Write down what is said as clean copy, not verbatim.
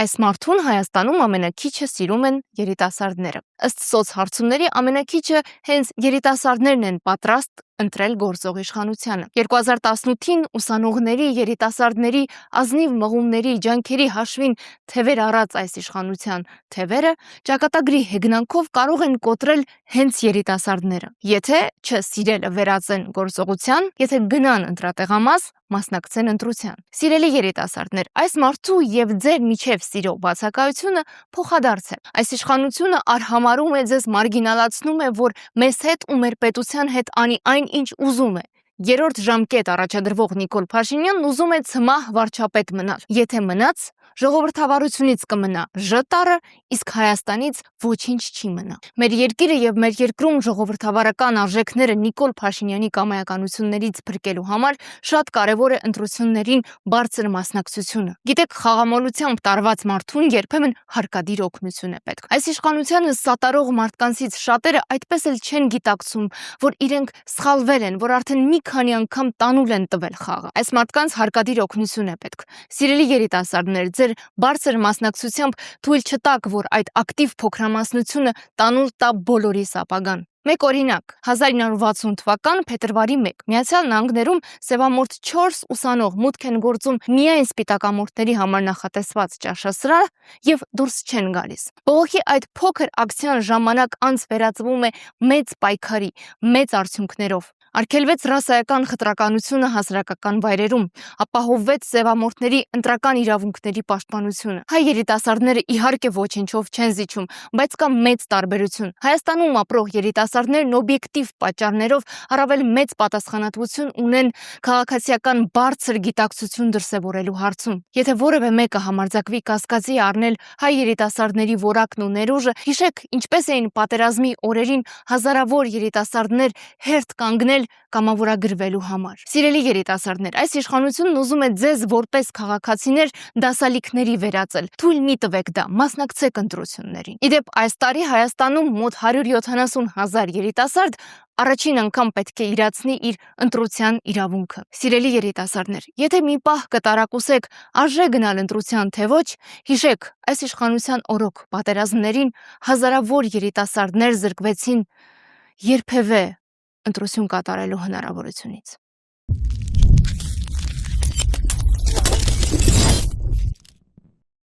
Այս մարդուն Հայաստանում ամենաքիչը սիրում են երիտասարդները։ Ըստ սոցհարցումների ամենաքիչը հենց երիտասարդներն են պատրաստ ընտրել գործող իշխանությանը։ 2018-ին ուսանողների, երիտասարդների ազնիվ մղումների, ջանքերի հաշվին թևեր առած այս իշխանության թևերը ճակատագրի հեգնանքով կարող են կոտրել հենց երիտասարդները։ Եթե չսիրելը վերածեն գործողության, եթե գնան ընտրատեղամաս, մասնակցեն ընտրության։ Սիրելի երիտասարդներ, այս մարդու եւ ձեր միջև սիրո բացակայությունը փոխադարձ է։ Այս իշխանությունը արհամարում է ձեզ, մարգինալացնում է, որ մեզ հետ ու մեր պետության հետ անի այն, ինչ ուզում է։ Երրորդ ժամկետ առաջադրվող Նիկոլ Փաշինյանն ուզում է ցմահ վարչապետ մնալ։ Եթե մնաց, ժողովրդավարությունից կմնա Ժ տառը, իսկ Հայաստանից ոչինչ չի մնա։ Մեր երկիրը եւ մեր երկրում ժողովրդավարական արժեքները Նիկոլ Փաշինյանի կամայականություններից փրկելու համար շատ կարևոր է ընտրություններին բարձր մասնակցությունը։ Գիտեք, խաղամոլությամբ տարված մարդուն երբեմն հարկադիր օգնություն է պետք։ Այս իշխանությանը սատարող մարդկանցից շատերը այդպես էլ չեն գիտակցում, որ իրենք սխալվել են, որ արդեն մի քանի անգամ տանուլ են տվել խաղը։ Այս մարդկանց հարկադիր օգնություն է պետք։ Սիրելի երիտասարդներ, ձեր բարձր մասնակցությամբ թույլ չտաք, որ այդ ակտիվ փոքրամասնությունը տանուլ տա բոլորիս ապագան։ Մեկ օրինակ, 1960 թվական փետրվարի 1 Միացյալ Նահանգներում սևամորթ 4 ուսանող մուտք են գործում միայն սպիտակամորթների համար նախատեսված ճաշասրահ եւ դուրս չեն գալիս։ Բողոքի այդ փոքր ակցիան ժամանակ անց վերածվում է մեծ պայքարի, մեծ արդյունքներով։ Արգելվեց ռասայական խտրականությունը հասարակական վայրերում, ապահովվեց սևամորթների ընտրական իրավունքների պաշտպանությունը։ Հայ երիտասարդները իհարկե ոչինչով չեն զիջում, բայց կա մեծ տարբերություն։ Հայաստանում ապրող երիտասարդներն օբյեկտիվ պատճառներով առավել մեծ պատասխանատվություն ունեն քաղաքացիական բարձր գիտակցություն դրսևորելու հարցում։ Եթե որևէ մեկը համարձակվի կասկածի առնել հայ երիտասարդների որակն ու ներուժը, հիշեք, ինչպես էին պատերազմի օրերին հազարավոր երիտասարդներ հերթ կանգնել կամավորագրվելու համար։ Սիրելի երիտասարդներ, այս իշխանությունն ուզում է ձեզ որպես քաղաքացիներ դասալիքների վերածել։ Թույլ մի տվեք դա, մասնակցեք ընտրություններին։ Իդեպ այս տարի Հայաստանում մոտ 170,000 երիտասարդ առաջին անգամ պետք է իրացնի իր ընտրության իրավունքը։ Սիրելի երիտասարդներ, եթե մի պահ կտարակուսեք արժե գնալ ընտրության թե ոչ, հիշեք, այս իշխանության օրոք պատերազմներին հազարավոր երիտասարդներ զրկվեցին երբևէ ընտրություն կատարելու հնարավորությունից։